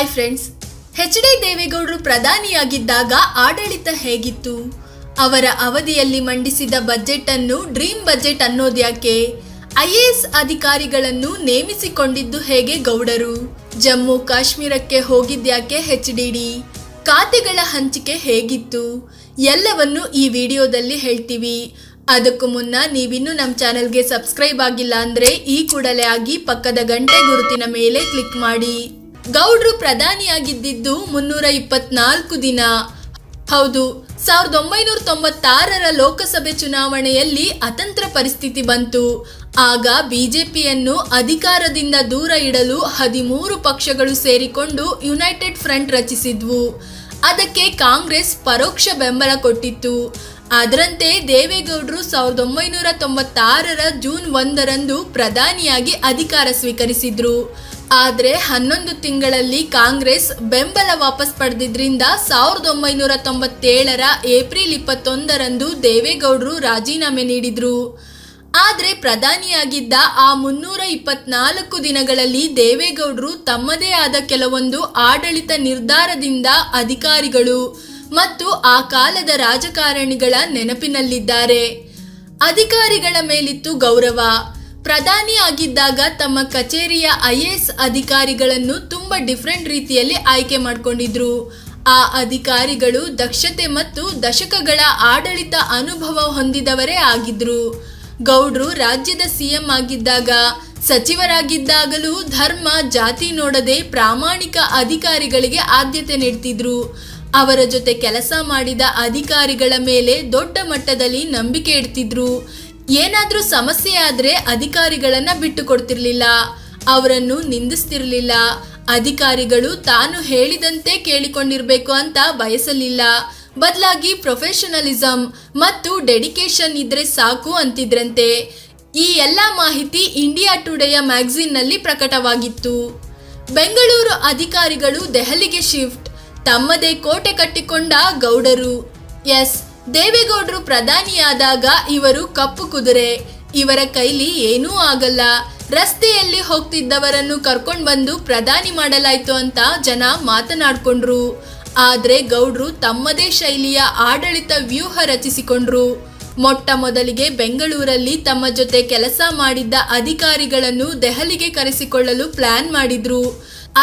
Hi friends, H D. ದೇವೇಗೌಡರು ಪ್ರಧಾನಿಯಾಗಿದ್ದಾಗ ಆಡಳಿತ ಹೇಗಿತ್ತು? ಅವರ ಅವಧಿಯಲ್ಲಿ ಮಂಡಿಸಿದ ಬಜೆಟ್ ಅನ್ನು ಡ್ರೀಮ್ ಬಜೆಟ್ ಅನ್ನೋದ್ಯಾಕೆ? ಐಎಎಸ್ ಅಧಿಕಾರಿಗಳನ್ನು ನೇಮಿಸಿಕೊಂಡಿದ್ದು ಹೇಗೆ ಗೌಡರು? ಜಮ್ಮು ಕಾಶ್ಮೀರಕ್ಕೆ ಹೋಗಿದ್ಯಾಕೆ ಎಚ್.ಡಿ.ಡಿ? ಖಾತೆಗಳ ಹಂಚಿಕೆ ಹೇಗಿತ್ತು? ಎಲ್ಲವನ್ನು ಈ ವಿಡಿಯೋದಲ್ಲಿ ಹೇಳ್ತೀವಿ. ಅದಕ್ಕೂ ಮುನ್ನ ನೀವಿನ್ನೂ ನಮ್ಮ ಚಾನೆಲ್ಗೆ ಸಬ್ಸ್ಕ್ರೈಬ್ ಆಗಿಲ್ಲ ಅಂದರೆ ಈ ಕೂಡಲೇ ಆಗಿ ಪಕ್ಕದ ಗಂಟೆ ಗುರುತಿನ ಮೇಲೆ ಕ್ಲಿಕ್ ಮಾಡಿ. ಗೌಡ್ರು ಪ್ರಧಾನಿಯಾಗಿದ್ದು 324 ದಿನ. ಹೌದು, 1996ರ ಲೋಕಸಭೆ ಚುನಾವಣೆಯಲ್ಲಿ ಅತಂತ್ರ ಪರಿಸ್ಥಿತಿ ಬಂತು. ಆಗ ಬಿಜೆಪಿಯನ್ನು ಅಧಿಕಾರದಿಂದ ದೂರ ಇಡಲು 13 ಪಕ್ಷಗಳು ಸೇರಿಕೊಂಡು ಯುನೈಟೆಡ್ ಫ್ರಂಟ್ ರಚಿಸಿದ್ವು. ಅದಕ್ಕೆ ಕಾಂಗ್ರೆಸ್ ಪರೋಕ್ಷ ಬೆಂಬಲ ಕೊಟ್ಟಿತ್ತು. ಅದರಂತೆ ದೇವೇಗೌಡರು 1996ರ ಜೂನ್ 1ರಂದು ಪ್ರಧಾನಿಯಾಗಿ ಅಧಿಕಾರ ಸ್ವೀಕರಿಸಿದ್ರು. ಆದರೆ 11 ತಿಂಗಳಲ್ಲಿ ಕಾಂಗ್ರೆಸ್ ಬೆಂಬಲ ವಾಪಸ್ ಪಡೆದಿದ್ರಿಂದ 1997ರ ಏಪ್ರಿಲ್ 21ರಂದು ದೇವೇಗೌಡರು ರಾಜೀನಾಮೆ ನೀಡಿದ್ರು. ಆದರೆ ಪ್ರಧಾನಿಯಾಗಿದ್ದ ಆ 324 ದಿನಗಳಲ್ಲಿ ದೇವೇಗೌಡರು ತಮ್ಮದೇ ಆದ ಕೆಲವೊಂದು ಆಡಳಿತ ನಿರ್ಧಾರದಿಂದ ಅಧಿಕಾರಿಗಳು ಮತ್ತು ಆ ಕಾಲದ ರಾಜಕಾರಣಿಗಳ ನೆನಪಿನಲ್ಲಿದ್ದಾರೆ. ಅಧಿಕಾರಿಗಳ ಮೇಲಿತ್ತು ಗೌರವ. ಪ್ರಧಾನಿ ಆಗಿದ್ದಾಗ ತಮ್ಮ ಕಚೇರಿಯ ಐಎಎಸ್ ಅಧಿಕಾರಿಗಳನ್ನು ತುಂಬಾ ಡಿಫ್ರೆಂಟ್ ರೀತಿಯಲ್ಲಿ ಆಯ್ಕೆ ಮಾಡಿಕೊಂಡಿದ್ರು. ಆ ಅಧಿಕಾರಿಗಳು ದಕ್ಷತೆ ಮತ್ತು ದಶಕಗಳ ಆಡಳಿತ ಅನುಭವ ಹೊಂದಿದವರೇ ಆಗಿದ್ರು. ಗೌಡ್ರು ರಾಜ್ಯದ ಸಿಎಂ ಆಗಿದ್ದಾಗ, ಸಚಿವರಾಗಿದ್ದಾಗಲೂ ಧರ್ಮ ಜಾತಿ ನೋಡದೆ ಪ್ರಾಮಾಣಿಕ ಅಧಿಕಾರಿಗಳಿಗೆ ಆದ್ಯತೆ ನೀಡ್ತಿದ್ರು. ಅವರ ಜೊತೆ ಕೆಲಸ ಮಾಡಿದ ಅಧಿಕಾರಿಗಳ ಮೇಲೆ ದೊಡ್ಡ ಮಟ್ಟದಲ್ಲಿ ನಂಬಿಕೆ ಇಡ್ತಿದ್ರು. ಏನಾದ್ರೂ ಸಮಸ್ಯೆ ಆದ್ರೆ ಅಧಿಕಾರಿಗಳನ್ನ ಬಿಟ್ಟು ಕೊಡ್ತಿರ್ಲಿಲ್ಲ, ಅವರನ್ನು ನಿಂದಿಸ್ತಿರ್ಲಿಲ್ಲ. ಅಧಿಕಾರಿಗಳು ತಾನು ಹೇಳಿದಂತೆ ಕೇಳಿಕೊಂಡಿರ್ಬೇಕು ಅಂತ ಬಯಸಲಿಲ್ಲ. ಬದಲಾಗಿ ಪ್ರೊಫೆಷನಲಿಸಂ ಮತ್ತು ಡೆಡಿಕೇಶನ್ ಇದ್ರೆ ಸಾಕು ಅಂತಿದ್ರಂತೆ. ಈ ಎಲ್ಲ ಮಾಹಿತಿ ಇಂಡಿಯಾ ಟುಡೇಯ ಮ್ಯಾಗಝೀನ್ನಲ್ಲಿ ಪ್ರಕಟವಾಗಿತ್ತು. ಬೆಂಗಳೂರು ಅಧಿಕಾರಿಗಳು ದೆಹಲಿಗೆ ಶಿಫ್ಟ್. ತಮ್ಮದೇ ಕೋಟೆ ಕಟ್ಟಿಕೊಂಡ ಗೌಡರು. ಎಸ್, ದೇವೇಗೌಡರು ಪ್ರಧಾನಿಯಾದಾಗ ಇವರು ಕಪ್ಪು ಕುದುರೆ. ಇವರ ಕೈಲಿ ಏನೂ ಆಗಲ್ಲ. ರಸ್ತೆಯಲ್ಲಿ ಹೋಗ್ತಿದ್ದವರನ್ನು ಕರ್ಕೊಂಡು ಬಂದು ಪ್ರಧಾನಿ ಮಾಡಲಾಯ್ತು ಅಂತ ಜನ ಮಾತನಾಡ್ಕೊಂಡ್ರು. ಆದ್ರೆ ಗೌಡ್ರು ತಮ್ಮದೇ ಶೈಲಿಯ ಆಡಳಿತ ವ್ಯೂಹ ರಚಿಸಿಕೊಂಡ್ರು. ಮೊಟ್ಟ ಮೊದಲಿಗೆ ಬೆಂಗಳೂರಲ್ಲಿ ತಮ್ಮ ಜೊತೆ ಕೆಲಸ ಮಾಡಿದ್ದ ಅಧಿಕಾರಿಗಳನ್ನು ದೆಹಲಿಗೆ ಕರೆಸಿಕೊಳ್ಳಲು ಪ್ಲಾನ್ ಮಾಡಿದ್ರು.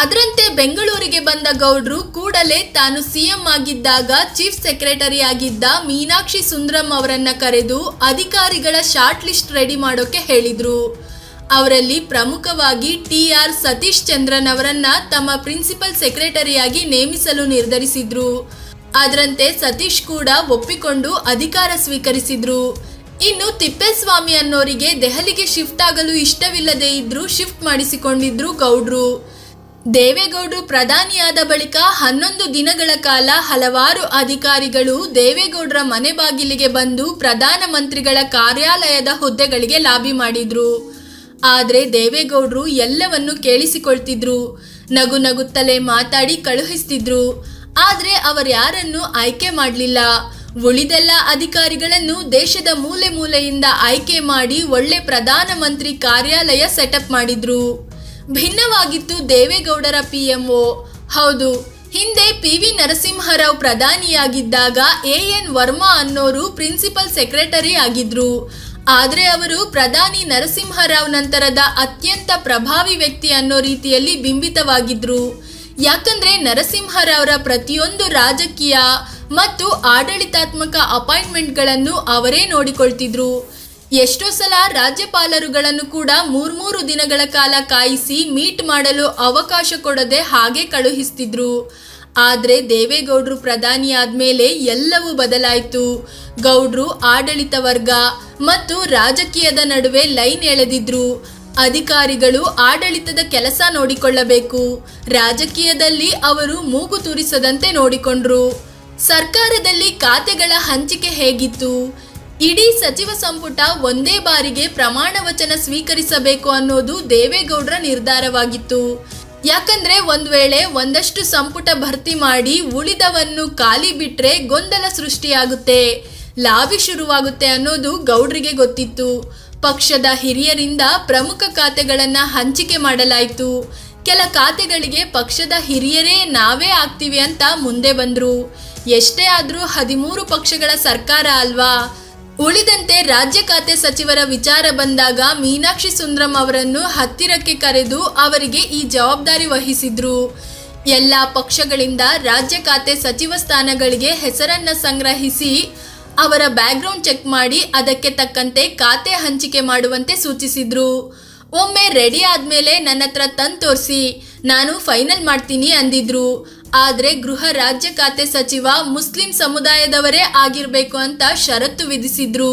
ಅದರಂತೆ ಬೆಂಗಳೂರಿಗೆ ಬಂದ ಗೌಡ್ರು ಕೂಡಲೇ ತಾನು ಸಿಎಂ ಆಗಿದ್ದಾಗ ಚೀಫ್ ಸೆಕ್ರೆಟರಿ ಆಗಿದ್ದ ಮೀನಾಕ್ಷಿ ಸುಂದರಂ ಅವರನ್ನ ಕರೆದು ಅಧಿಕಾರಿಗಳ ಶಾರ್ಟ್ ಲಿಸ್ಟ್ ರೆಡಿ ಮಾಡೋಕೆ ಹೇಳಿದ್ರು. ಅವರಲ್ಲಿ ಪ್ರಮುಖವಾಗಿ ಟಿ.ಆರ್. ಸತೀಶ್ ಚಂದ್ರನ್ ಅವರನ್ನ ತಮ್ಮ ಪ್ರಿನ್ಸಿಪಲ್ ಸೆಕ್ರೆಟರಿಯಾಗಿ ನೇಮಿಸಲು ನಿರ್ಧರಿಸಿದ್ರು. ಅದರಂತೆ ಸತೀಶ್ ಕೂಡ ಒಪ್ಪಿಕೊಂಡು ಅಧಿಕಾರ ಸ್ವೀಕರಿಸಿದ್ರು. ಇನ್ನು ತಿಪ್ಪೇಸ್ವಾಮಿ ಅನ್ನೋರಿಗೆ ದೆಹಲಿಗೆ ಶಿಫ್ಟ್ ಆಗಲು ಇಷ್ಟವಿಲ್ಲದೆ ಇದ್ರೂ ಶಿಫ್ಟ್ ಮಾಡಿಸಿಕೊಂಡಿದ್ರು ಗೌಡ್ರು. ದೇವೇಗೌಡರು ಪ್ರಧಾನಿಯಾದ ಬಳಿಕ 11 ದಿನಗಳ ಕಾಲ ಹಲವಾರು ಅಧಿಕಾರಿಗಳು ದೇವೇಗೌಡರ ಮನೆ ಬಾಗಿಲಿಗೆ ಬಂದು ಪ್ರಧಾನಮಂತ್ರಿಗಳ ಕಾರ್ಯಾಲಯದ ಹುದ್ದೆಗಳಿಗೆ ಲಾಬಿ ಮಾಡಿದ್ರು. ಆದರೆ ದೇವೇಗೌಡರು ಎಲ್ಲವನ್ನು ಕೇಳಿಸಿಕೊಳ್ತಿದ್ರು. ನಗು ನಗುತ್ತಲೇ ಮಾತಾಡಿ ಕಳುಹಿಸ್ತಿದ್ರು. ಆದರೆ ಅವರ್ಯಾರನ್ನು ಆಯ್ಕೆ ಮಾಡಲಿಲ್ಲ. ಉಳಿದೆಲ್ಲ ಅಧಿಕಾರಿಗಳನ್ನು ದೇಶದ ಮೂಲೆ ಮೂಲೆಯಿಂದ ಆಯ್ಕೆ ಮಾಡಿ ಒಳ್ಳೆ ಪ್ರಧಾನಮಂತ್ರಿ ಕಾರ್ಯಾಲಯ ಸೆಟಪ್ ಮಾಡಿದ್ರು. ಭಿನ್ನವಾಗಿತ್ತು ದೇವೇಗೌಡರ ಪಿಎಂಒ. ಹೌದು, ಹಿಂದೆ ಪಿ.ವಿ. ನರಸಿಂಹರಾವ್ ಪ್ರಧಾನಿಯಾಗಿದ್ದಾಗ ಎ.ಎನ್. ವರ್ಮಾ ಅನ್ನೋರು ಪ್ರಿನ್ಸಿಪಲ್ ಸೆಕ್ರೆಟರಿ ಆಗಿದ್ರು. ಆದರೆ ಅವರು ಪ್ರಧಾನಿ ನರಸಿಂಹರಾವ್ ನಂತರದ ಅತ್ಯಂತ ಪ್ರಭಾವಿ ವ್ಯಕ್ತಿ ಅನ್ನೋ ರೀತಿಯಲ್ಲಿ ಬಿಂಬಿತವಾಗಿದ್ರು. ಯಾಕಂದ್ರೆ ನರಸಿಂಹರಾವ್ರ ಪ್ರತಿಯೊಂದು ರಾಜಕೀಯ ಮತ್ತು ಆಡಳಿತಾತ್ಮಕ ಅಪಾಯಿಂಟ್ಮೆಂಟ್ಗಳನ್ನು ಅವರೇ ನೋಡಿಕೊಳ್ತಿದ್ರು. ಎಷ್ಟೋ ಸಲ ರಾಜ್ಯಪಾಲರುಗಳನ್ನು ಕೂಡ 3 ದಿನಗಳ ಕಾಲ ಕಾಯಿಸಿ ಮೀಟ್ ಮಾಡಲು ಅವಕಾಶ ಕೊಡದೆ ಹಾಗೆ ಕಳುಹಿಸ್ತಿದ್ರು. ಆದರೆ ದೇವೇಗೌಡರು ಪ್ರಧಾನಿ ಆದ್ಮೇಲೆ ಎಲ್ಲವೂ ಬದಲಾಯಿತು. ಗೌಡ್ರು ಆಡಳಿತ ವರ್ಗ ಮತ್ತು ರಾಜಕೀಯದ ನಡುವೆ ಲೈನ್ ಎಳೆದಿದ್ರು. ಅಧಿಕಾರಿಗಳು ಆಡಳಿತದ ಕೆಲಸ ನೋಡಿಕೊಳ್ಳಬೇಕು, ರಾಜಕೀಯದಲ್ಲಿ ಅವರು ಮೂಗು ತೂರಿಸದಂತೆ ನೋಡಿಕೊಂಡ್ರು. ಸರ್ಕಾರದಲ್ಲಿ ಖಾತೆಗಳ ಹಂಚಿಕೆ ಹೇಗಿತ್ತು? ಇಡೀ ಸಚಿವ ಸಂಪುಟ ಒಂದೇ ಬಾರಿಗೆ ಪ್ರಮಾಣ ವಚನ ಸ್ವೀಕರಿಸಬೇಕು ಅನ್ನೋದು ದೇವೇಗೌಡರ ನಿರ್ಧಾರವಾಗಿತ್ತು. ಯಾಕಂದ್ರೆ ಒಂದ್ ವೇಳೆ ಒಂದಷ್ಟು ಸಂಪುಟ ಭರ್ತಿ ಮಾಡಿ ಉಳಿದವನ್ನು ಖಾಲಿ ಬಿಟ್ರೆ ಗೊಂದಲ ಸೃಷ್ಟಿಯಾಗುತ್ತೆ, ಲಾಬಿ ಶುರುವಾಗುತ್ತೆ ಅನ್ನೋದು ಗೌಡ್ರಿಗೆ ಗೊತ್ತಿತ್ತು. ಪಕ್ಷದ ಹಿರಿಯರಿಂದ ಪ್ರಮುಖ ಖಾತೆಗಳನ್ನ ಹಂಚಿಕೆ ಮಾಡಲಾಯಿತು. ಕೆಲ ಖಾತೆಗಳಿಗೆ ಪಕ್ಷದ ಹಿರಿಯರೇ ನಾವೇ ಆಗ್ತೀವಿ ಅಂತ ಮುಂದೆ ಬಂದ್ರು. ಎಷ್ಟೇ ಆದ್ರೂ 13 ಪಕ್ಷಗಳ ಸರ್ಕಾರ ಅಲ್ವಾ. ಉಳಿದಂತೆ ರಾಜ್ಯ ಖಾತೆ ಸಚಿವರ ವಿಚಾರ ಬಂದಾಗ ಮೀನಾಕ್ಷಿ ಸುಂದರಂ ಅವರನ್ನು ಹತ್ತಿರಕ್ಕೆ ಕರೆದು ಅವರಿಗೆ ಈ ಜವಾಬ್ದಾರಿ ವಹಿಸಿದ್ರು. ಎಲ್ಲ ಪಕ್ಷಗಳಿಂದ ರಾಜ್ಯ ಖಾತೆ ಸಚಿವ ಸ್ಥಾನಗಳಿಗೆ ಹೆಸರನ್ನ ಸಂಗ್ರಹಿಸಿ ಅವರ ಬ್ಯಾಕ್ಗ್ರೌಂಡ್ ಚೆಕ್ ಮಾಡಿ ಅದಕ್ಕೆ ತಕ್ಕಂತೆ ಖಾತೆ ಹಂಚಿಕೆ ಮಾಡುವಂತೆ ಸೂಚಿಸಿದ್ರು. ಒಮ್ಮೆ ರೆಡಿ ಆದ್ಮೇಲೆ ನನ್ನ ಹತ್ರ ತಂದು ತೋರಿಸಿ, ನಾನು ಫೈನಲ್ ಮಾಡ್ತೀನಿ ಅಂದಿದ್ರು. ಆದ್ರೆ ಗೃಹ ರಾಜ್ಯ ಖಾತೆ ಸಚಿವ ಮುಸ್ಲಿಂ ಸಮುದಾಯದವರೇ ಆಗಿರ್ಬೇಕು ಅಂತ ಷರತ್ತು ವಿಧಿಸಿದ್ರು.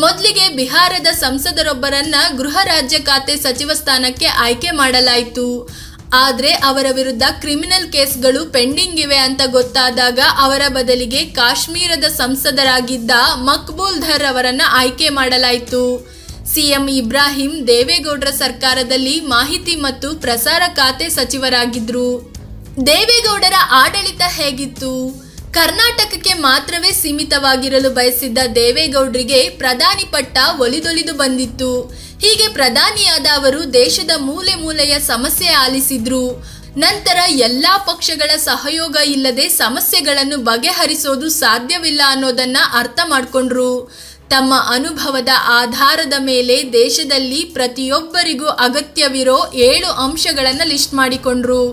ಮೊದಲಿಗೆ ಬಿಹಾರದ ಸಂಸದರೊಬ್ಬರನ್ನ ಗೃಹ ರಾಜ್ಯ ಖಾತೆ ಸಚಿವ ಸ್ಥಾನಕ್ಕೆ ಆಯ್ಕೆ ಮಾಡಲಾಯಿತು. ಆದ್ರೆ ಅವರ ವಿರುದ್ಧ ಕ್ರಿಮಿನಲ್ ಕೇಸ್ಗಳು ಪೆಂಡಿಂಗ್ ಇವೆ ಅಂತ ಗೊತ್ತಾದಾಗ ಅವರ ಬದಲಿಗೆ ಕಾಶ್ಮೀರದ ಸಂಸದರಾಗಿದ್ದ ಮಕ್ಬೂಲ್ ಧರ್ ಅವರನ್ನ ಆಯ್ಕೆ ಮಾಡಲಾಯಿತು. ಸಿಎಂ ಇಬ್ರಾಹಿಂ ದೇವೇಗೌಡರ ಸರ್ಕಾರದಲ್ಲಿ ಮಾಹಿತಿ ಮತ್ತು ಪ್ರಸಾರ ಖಾತೆ ಸಚಿವರಾಗಿದ್ರು. ದೇವೇಗೌಡರ ಆಡಳಿತ ಹೇಗಿತ್ತು? ಕರ್ನಾಟಕಕ್ಕೆ ಮಾತ್ರವೇ ಸೀಮಿತವಾಗಿರಲು ಬಯಸಿದ್ದ ದೇವೇಗೌಡರಿಗೆ ಪ್ರಧಾನಿ ಪಟ್ಟ ಒಲಿದೊಲಿದು ಬಂದಿತ್ತು. ಹೀಗೆ ಪ್ರಧಾನಿಯಾದ ಅವರು ದೇಶದ ಮೂಲೆ ಮೂಲೆಯ ಸಮಸ್ಯೆ ಆಲಿಸಿದ್ರು. ನಂತರ ಎಲ್ಲಾ ಪಕ್ಷಗಳ ಸಹಯೋಗ ಇಲ್ಲದೆ ಸಮಸ್ಯೆಗಳನ್ನು ಬಗೆಹರಿಸೋದು ಸಾಧ್ಯವಿಲ್ಲ ಅನ್ನೋದನ್ನ ಅರ್ಥ ಮಾಡ್ಕೊಂಡ್ರು. ತಮ್ಮ ಅನುಭವದ ಆಧಾರದ ಮೇಲೆ ದೇಶದಲ್ಲಿ ಪ್ರತಿಯೊಬ್ಬರಿಗೂ ಅಗತ್ಯವಿರೋ 7 ಅಂಶಗಳನ್ನು ಲಿಸ್ಟ್ ಮಾಡಿಕೊಂಡ್ರು.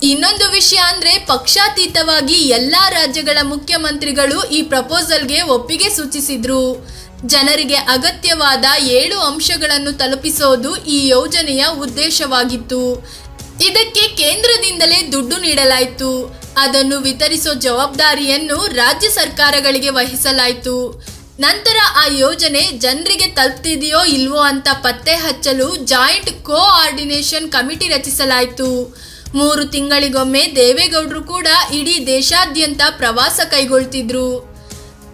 ಇನ್ನೊಂದು ವಿಷಯ ಅಂದ್ರೆ ಪಕ್ಷಾತೀತವಾಗಿ ಎಲ್ಲಾ ರಾಜ್ಯಗಳ ಮುಖ್ಯಮಂತ್ರಿಗಳು ಈ ಪ್ರಪೋಸಲ್ಗೆ ಒಪ್ಪಿಗೆ ಸೂಚಿಸಿದ್ರು. ಜನರಿಗೆ ಅಗತ್ಯವಾದ 7 ಅಂಶಗಳನ್ನು ತಲುಪಿಸೋದು ಈ ಯೋಜನೆಯ ಉದ್ದೇಶವಾಗಿತ್ತು. ಇದಕ್ಕೆ ಕೇಂದ್ರದಿಂದಲೇ ದುಡ್ಡು ನೀಡಲಾಯಿತು. ಅದನ್ನು ವಿತರಿಸೋ ಜವಾಬ್ದಾರಿಯನ್ನು ರಾಜ್ಯ ಸರ್ಕಾರಗಳಿಗೆ ವಹಿಸಲಾಯಿತು. ನಂತರ ಆ ಯೋಜನೆ ಜನರಿಗೆ ತಲುಪ್ತಿದೆಯೋ ಇಲ್ವೋ ಅಂತ ಪತ್ತೆ ಹಚ್ಚಲು ಜಾಯಿಂಟ್ ಕೋಆರ್ಡಿನೇಷನ್ ಕಮಿಟಿ ರಚಿಸಲಾಯಿತು. 3 ತಿಂಗಳಿಗೊಮ್ಮೆ ದೇವೇಗೌಡರು ಕೂಡ ಇಡೀ ದೇಶಾದ್ಯಂತ ಪ್ರವಾಸ ಕೈಗೊಳ್ತಿದ್ರು.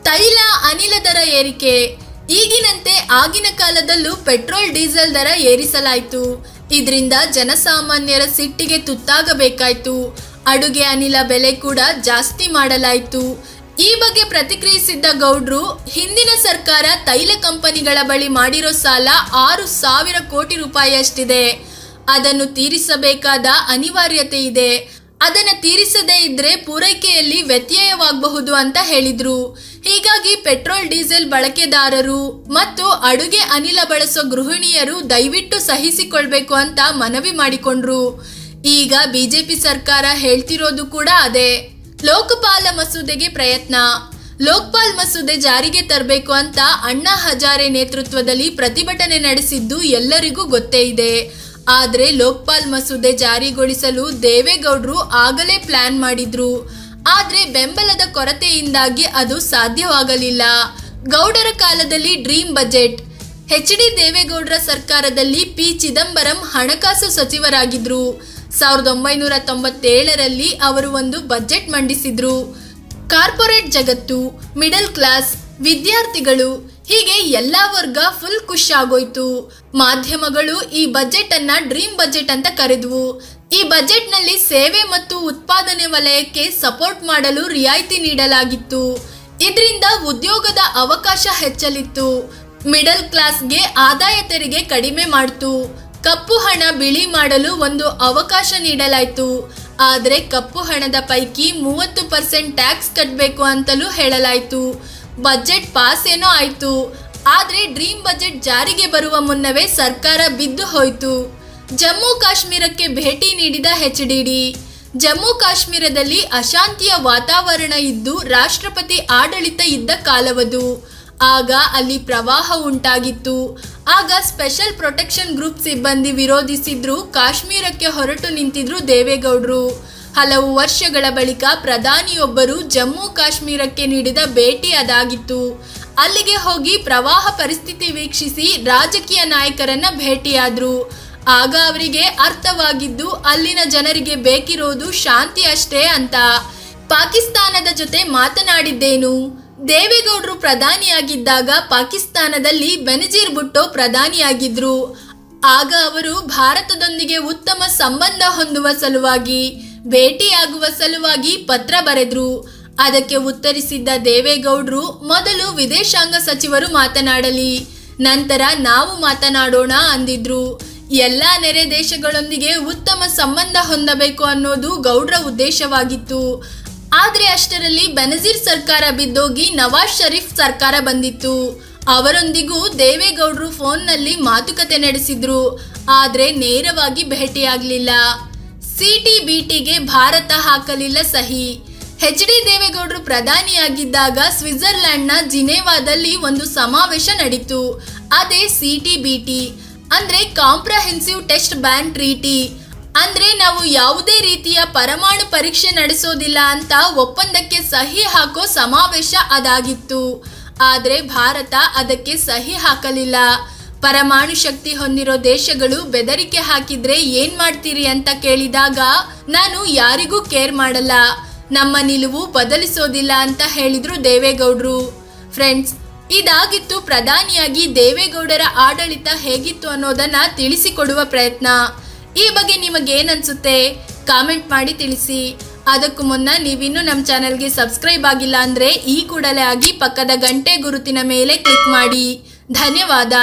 ತೈಲ ಅನಿಲ ದರ ಏರಿಕೆ. ಈಗಿನಂತೆ ಆಗಿನ ಕಾಲದಲ್ಲೂ ಪೆಟ್ರೋಲ್ ಡೀಸೆಲ್ ದರ ಏರಿಸಲಾಯಿತು. ಇದರಿಂದ ಜನಸಾಮಾನ್ಯರ ಸಿಟ್ಟಿಗೆ ತುತ್ತಾಗಬೇಕಾಯಿತು. ಅಡುಗೆ ಅನಿಲ ಬೆಲೆ ಕೂಡ ಜಾಸ್ತಿ ಮಾಡಲಾಯಿತು. ಈ ಬಗ್ಗೆ ಪ್ರತಿಕ್ರಿಯಿಸಿದ್ದ ಗೌಡ್ರು, ಹಿಂದಿನ ಸರ್ಕಾರ ತೈಲ ಕಂಪನಿಗಳ ಬಳಿ ಮಾಡಿರೋ ಸಾಲ 6,000 ಕೋಟಿ ರೂಪಾಯಿ ಅಷ್ಟಿದೆ. ಅದನ್ನು ತೀರಿಸಬೇಕಾದ ಅನಿವಾರ್ಯತೆ ಇದೆ. ಅದನ್ನು ತೀರಿಸದೇ ಇದ್ರೆ ಪೂರೈಕೆಯಲ್ಲಿ ವ್ಯತ್ಯಯವಾಗಬಹುದು ಅಂತ ಹೇಳಿದ್ರು. ಹೀಗಾಗಿ ಪೆಟ್ರೋಲ್ ಡೀಸೆಲ್ ಬಳಕೆದಾರರು ಮತ್ತು ಅಡುಗೆ ಅನಿಲ ಬಳಸೋ ಗೃಹಿಣಿಯರು ದಯವಿಟ್ಟು ಸಹಿಸಿಕೊಳ್ಬೇಕು ಅಂತ ಮನವಿ ಮಾಡಿಕೊಂಡ್ರು. ಈಗ ಬಿಜೆಪಿ ಸರ್ಕಾರ ಹೇಳ್ತಿರೋದು ಕೂಡ ಅದೇ. ಲೋಕಪಾಲ ಮಸೂದೆಗೆ ಪ್ರಯತ್ನ. ಲೋಕಪಾಲ್ ಮಸೂದೆ ಜಾರಿಗೆ ತರಬೇಕು ಅಂತ ಅಣ್ಣಾ ಹಜಾರೆ ನೇತೃತ್ವದಲ್ಲಿ ಪ್ರತಿಭಟನೆ ನಡೆಸಿದ್ದು ಎಲ್ಲರಿಗೂ ಗೊತ್ತೇ ಇದೆ. ಆದ್ರೆ ಲೋಕಪಾಲ್ ಮಸೂದೆ ಜಾರಿಗೊಳಿಸಲು ದೇವೇಗೌಡರು ಆಗಲೇ ಪ್ಲಾನ್ ಮಾಡಿದ್ರು. ಆದ್ರೆ ಬೆಂಬಲದ ಕೊರತೆಯಿಂದಾಗಿ ಅದು ಸಾಧ್ಯವಾಗಲಿಲ್ಲ. ಗೌಡರ ಕಾಲದಲ್ಲಿ ಡ್ರೀಮ್ ಬಜೆಟ್. ಎಚ್.ಡಿ. ದೇವೇಗೌಡರ ಸರ್ಕಾರದಲ್ಲಿ ಪಿ ಚಿದಂಬರಂ ಹಣಕಾಸು ಸಚಿವರಾಗಿದ್ರು. 1997ರಲ್ಲಿ ಅವರು ಒಂದು ಬಜೆಟ್ ಮಂಡಿಸಿದ್ರು. ಕಾರ್ಪೊರೇಟ್ ಜಗತ್ತು, ಮಿಡಲ್ ಕ್ಲಾಸ್, ವಿದ್ಯಾರ್ಥಿಗಳು ಹೀಗೆ ಎಲ್ಲಾ ವರ್ಗ ಫುಲ್ ಖುಷ್ ಆಗೋಯ್ತು. ಮಾಧ್ಯಮಗಳು ಈ ಬಜೆಟ್ ಅನ್ನ ಡ್ರೀಮ್ ಬಜೆಟ್ ಅಂತ ಕರೆದ್ವು. ಈ ಬಜೆಟ್ ನಲ್ಲಿ ಸೇವೆ ಮತ್ತು ಉತ್ಪಾದನೆ ವಲಯಕ್ಕೆ ಸಪೋರ್ಟ್ ಮಾಡಲು ರಿಯಾಯಿತಿ ನೀಡಲಾಗಿತ್ತು. ಇದರಿಂದ ಉದ್ಯೋಗದ ಅವಕಾಶ ಹೆಚ್ಚಲಿತ್ತು. ಮಿಡಲ್ ಕ್ಲಾಸ್ಗೆ ಆದಾಯ ತೆರಿಗೆ ಕಡಿಮೆ ಮಾಡ್ತು. ಕಪ್ಪು ಹಣ ಬಿಳಿ ಮಾಡಲು ಒಂದು ಅವಕಾಶ ನೀಡಲಾಯಿತು. ಆದ್ರೆ ಕಪ್ಪು ಹಣದ ಪೈಕಿ 30% ಟ್ಯಾಕ್ಸ್ ಕಟ್ಟಬೇಕು ಅಂತಲೂ ಹೇಳಲಾಯಿತು. ಬಜೆಟ್ ಪಾಸ್ ಏನೋ ಆಯ್ತು. ಆದ್ರೆ ಡ್ರೀಮ್ ಬಜೆಟ್ ಜಾರಿಗೆ ಬರುವ ಮುನ್ನವೇ ಸರ್ಕಾರ ಬಿದ್ದು ಹೋಯ್ತು. ಜಮ್ಮು ಕಾಶ್ಮೀರಕ್ಕೆ ಭೇಟಿ ನೀಡಿದ ಎಚ್.ಡಿ.ಡಿ. ಜಮ್ಮು ಕಾಶ್ಮೀರದಲ್ಲಿ ಅಶಾಂತಿಯ ವಾತಾವರಣ ಇದ್ದು ರಾಷ್ಟ್ರಪತಿ ಆಡಳಿತ ಇದ್ದ ಕಾಲವದು. ಆಗ ಅಲ್ಲಿ ಪ್ರವಾಹ ಉಂಟಾಗಿತ್ತು. ಆಗ ಸ್ಪೆಷಲ್ ಪ್ರೊಟೆಕ್ಷನ್ ಗ್ರೂಪ್ ಸಿಬ್ಬಂದಿ ವಿರೋಧಿಸಿದ್ರು. ಕಾಶ್ಮೀರಕ್ಕೆ ಹೊರಟು ನಿಂತಿದ್ರು ದೇವೇಗೌಡರು. ಹಲವು ವರ್ಷಗಳ ಬಳಿಕ ಪ್ರಧಾನಿಯೊಬ್ಬರು ಜಮ್ಮು ಕಾಶ್ಮೀರಕ್ಕೆ ನೀಡಿದ ಭೇಟಿ ಅದಾಗಿತ್ತು. ಅಲ್ಲಿಗೆ ಹೋಗಿ ಪ್ರವಾಹ ಪರಿಸ್ಥಿತಿ ವೀಕ್ಷಿಸಿ ರಾಜಕೀಯ ನಾಯಕರನ್ನ ಭೇಟಿಯಾದ್ರು. ಆಗ ಅವರಿಗೆ ಅರ್ಥವಾಗಿದ್ದು ಅಲ್ಲಿನ ಜನರಿಗೆ ಬೇಕಿರೋದು ಶಾಂತಿ ಅಷ್ಟೇ ಅಂತ. ಪಾಕಿಸ್ತಾನದ ಜೊತೆ ಮಾತನಾಡಿದ್ದೇನು? ದೇವೇಗೌಡರು ಪ್ರಧಾನಿಯಾಗಿದ್ದಾಗ ಪಾಕಿಸ್ತಾನದಲ್ಲಿ ಬೆನಜೀರ್ ಭುಟ್ಟೋ ಪ್ರಧಾನಿಯಾಗಿದ್ರು. ಆಗ ಅವರು ಭಾರತದೊಂದಿಗೆ ಉತ್ತಮ ಸಂಬಂಧ ಹೊಂದುವ ಸಲುವಾಗಿ ಭೇಟಿಯಾಗುವ ಸಲುವಾಗಿ ಪತ್ರ ಬರೆದ್ರು. ಅದಕ್ಕೆ ಉತ್ತರಿಸಿದ್ದ ದೇವೇಗೌಡರು, ಮೊದಲು ವಿದೇಶಾಂಗ ಸಚಿವರು ಮಾತನಾಡಲಿ, ನಂತರ ನಾವು ಮಾತನಾಡೋಣ ಅಂದಿದ್ರು. ಎಲ್ಲ ನೆರೆ ದೇಶಗಳೊಂದಿಗೆ ಉತ್ತಮ ಸಂಬಂಧ ಹೊಂದಬೇಕು ಅನ್ನೋದು ಗೌಡ್ರ ಉದ್ದೇಶವಾಗಿತ್ತು. ಆದ್ರೆ ಅಷ್ಟರಲ್ಲಿ ಬೆನಜೀರ್ ಸರ್ಕಾರ ಬಿದ್ದೋಗಿ ನವಾಜ್ ಶರೀಫ್ ಸರ್ಕಾರ ಬಂದಿತ್ತು. ಅವರೊಂದಿಗೂ ದೇವೇಗೌಡರು ಫೋನ್ನಲ್ಲಿ ಮಾತುಕತೆ ನಡೆಸಿದ್ರು, ಆದ್ರೆ ನೇರವಾಗಿ ಭೇಟಿಯಾಗಲಿಲ್ಲ. CTBTಗೆ ಭಾರತ ಹಾಕಲಿಲ್ಲ ಸಹಿ. HD ದೇವೇಗೌಡರು ಪ್ರಧಾನಿಯಾಗಿದ್ದಾಗ ಸ್ವಿಟ್ಜರ್ಲ್ಯಾಂಡ್ನ ಜಿನೇವಾದಲ್ಲಿ ಒಂದು ಸಮಾವೇಶ ನಡೀತು. ಅದೇ CTBT ಅಂದ್ರೆ ಕಾಂಪ್ರಹೆನ್ಸಿವ್ ಟೆಸ್ಟ್ ಬ್ಯಾನ್ ಟ್ರೀಟಿ. ಅಂದ್ರೆ ನಾವು ಯಾವುದೇ ರೀತಿಯ ಪರಮಾಣು ಪರೀಕ್ಷೆ ನಡೆಸೋದಿಲ್ಲ ಅಂತ ಒಪ್ಪಂದಕ್ಕೆ ಸಹಿ ಹಾಕೋ ಸಮಾವೇಶ ಅದಾಗಿತ್ತು. ಆದ್ರೆ ಭಾರತ ಅದಕ್ಕೆ ಸಹಿ ಹಾಕಲಿಲ್ಲ. ಪರಮಾಣು ಶಕ್ತಿ ಹೊಂದಿರೋ ದೇಶಗಳು ಬೆದರಿಕೆ ಹಾಕಿದ್ರೆ ಏನ್ ಮಾಡ್ತೀರಿ ಅಂತ ಕೇಳಿದಾಗ ನಾನು ಯಾರಿಗೂ ಕೇರ್ ಮಾಡಲ್ಲ, ನಮ್ಮ ನಿಲುವು ಬದಲಿಸೋದಿಲ್ಲ ಅಂತ ಹೇಳಿದ್ರು ದೇವೇಗೌಡರು. ಫ್ರೆಂಡ್ಸ್, ಇದಾಗಿತ್ತು ಪ್ರಧಾನಿಯಾಗಿ ದೇವೇಗೌಡರ ಆಡಳಿತ ಹೇಗಿತ್ತು ಅನ್ನೋದನ್ನ ತಿಳಿಸಿಕೊಡುವ ಪ್ರಯತ್ನ. ಈ ಬಗ್ಗೆ ನಿಮಗೇನನ್ಸುತ್ತೆ ಕಾಮೆಂಟ್ ಮಾಡಿ ತಿಳಿಸಿ. ಅದಕ್ಕೂ ಮುನ್ನ ನೀವಿನ್ನೂ ನಮ್ಮ ಚಾನೆಲ್ಗೆ ಸಬ್ಸ್ಕ್ರೈಬ್ ಆಗಿಲ್ಲ ಅಂದರೆ ಈ ಕೂಡಲೇ ಆಗಿ ಪಕ್ಕದ ಗಂಟೆ ಗುರುತಿನ ಮೇಲೆ ಕ್ಲಿಕ್ ಮಾಡಿ. ಧನ್ಯವಾದ.